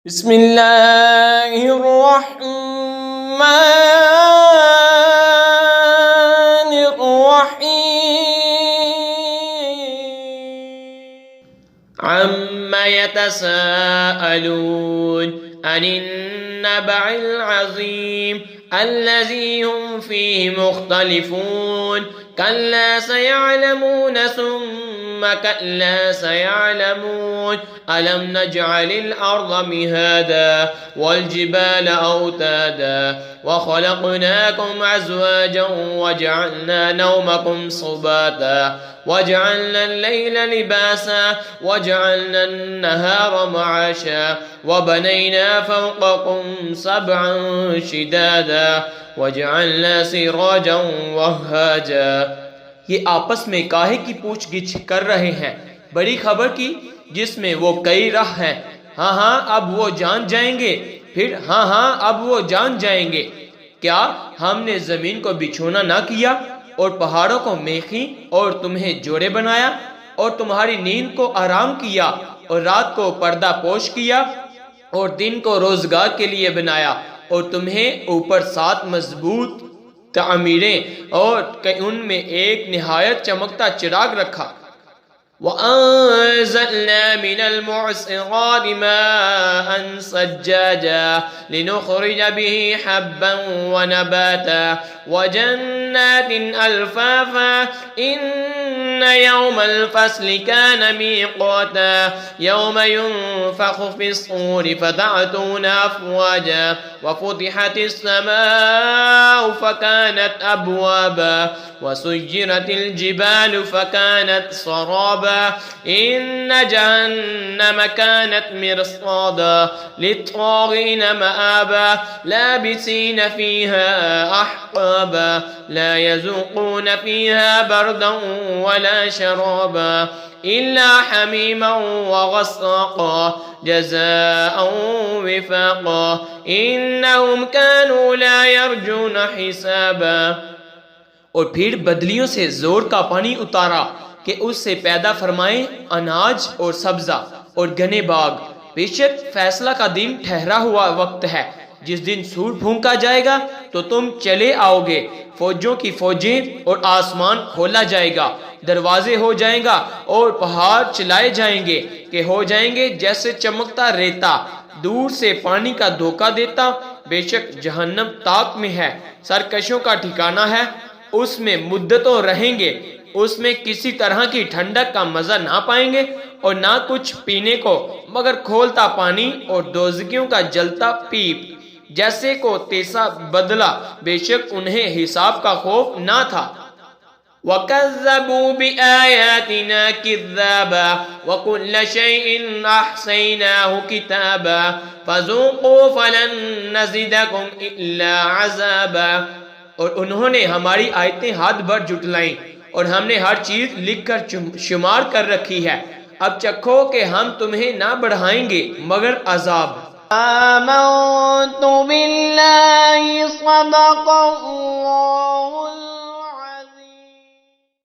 بسم اللہ الرحمن الرحیم عما يتساءلون عن النبع العظیم الذي هم فيه مختلفون كلا سيعلمون ثم كلا سيعلمون ألم نجعل الأرض مهادا والجبال أوتادا وخلقناكم أزواجا وجعلنا نومكم سباتا وجعلنا الليل لباسا وجعلنا النهار معاشا وبنينا فوقكم سبعا شدادا وجعلنا سراجا وهاجا۔ یہ آپس میں کاہے کی پوچھ گچھ کر رہے ہیں؟ بڑی خبر کی جس میں وہ کئی راہ ہیں۔ ہاں اب وہ جان جائیں گے، پھر ہاں اب وہ جان جائیں گے۔ کیا ہم نے زمین کو بچھونا نہ کیا اور پہاڑوں کو میخیں اور تمہیں جوڑے بنایا اور تمہاری نیند کو آرام کیا اور رات کو پردہ پوش کیا اور دن کو روزگار کے لیے بنایا اور تمہیں اوپر 7 مضبوط تعمیریں اور ان میں ایک نہایت چمکتا چراغ رکھا۔ وَأَنزَلْنَا مِنَ الْمُعْصِرَاتِ مَاءً ثَجَّاجًا لِنُخْرِجَ بِهِ حَبًّا وَنَبَاتًا وَجَنَّاتٍ أَلْفَافًا إِنَّ يَوْمَ الْفَصْلِ كَانَ مِيقَاتًا يَوْمَ يُنفَخُ فِي الصُّورِ فَتَأْتُونَ أَفْوَاجًا وَفُتِحَتِ السَّمَاءُ فَكَانَتْ أَبْوَابًا وَسُيِّرَتِ الْجِبَالُ فَكَانَتْ سرابا إن جهنم كانت مرصادا للطاغين مآبا لابسين فيها أحقابا لا يذوقون فيها بردا ولا شرابا إلا حميما وغساقا جزاء وفاقا إنهم كانوا لا يرجون حسابا۔ اور پھر بدلیوں سے زور کا پانی اتارا کہ اس سے پیدا فرمائیں اناج اور سبزہ اور گھنے باغ۔ بے شک فیصلہ کا دن ٹھہرا ہوا وقت ہے جس دن سور پھونکا جائے گا تو تم چلے آؤ گے، فوجوں کی فوجیں، اور آسمان کھولا جائے گا، دروازے ہو جائیں گا اور پہاڑ چلائے جائیں گے کہ ہو جائیں گے جیسے چمکتا ریتا، دور سے پانی کا دھوکہ دیتا۔ بے شک جہنم تاک میں ہے، سرکشوں کا ٹھکانہ ہے، اس میں مدتوں رہیں گے، اس میں کسی طرح کی ٹھنڈک کا مزہ نہ پائیں گے اور نہ کچھ پینے کو مگر کھولتا پانی اور دوزخیوں کا جلتا پیپ جیسے کو تیسا بدلہ۔ بے شک انہیں حساب کا خوف نہ تھا۔ وَكَذَّبُوا بِآيَاتِنَا كِذَّابًا وَكُلَّ شَيْءٍ أَحْصَيْنَاهُ كِتَابًا فَذُوقُوا فَلَن نَّزِدَكُمْ إِلَّا عَذَابًا۔ اور انہوں نے ہماری آیتیں حد بھر جھٹلائیں اور ہم نے ہر چیز لکھ کر شمار کر رکھی ہے، اب چکھو کہ ہم تمہیں نہ بڑھائیں گے مگر عذاب۔ آمنت باللہ صدق اللہ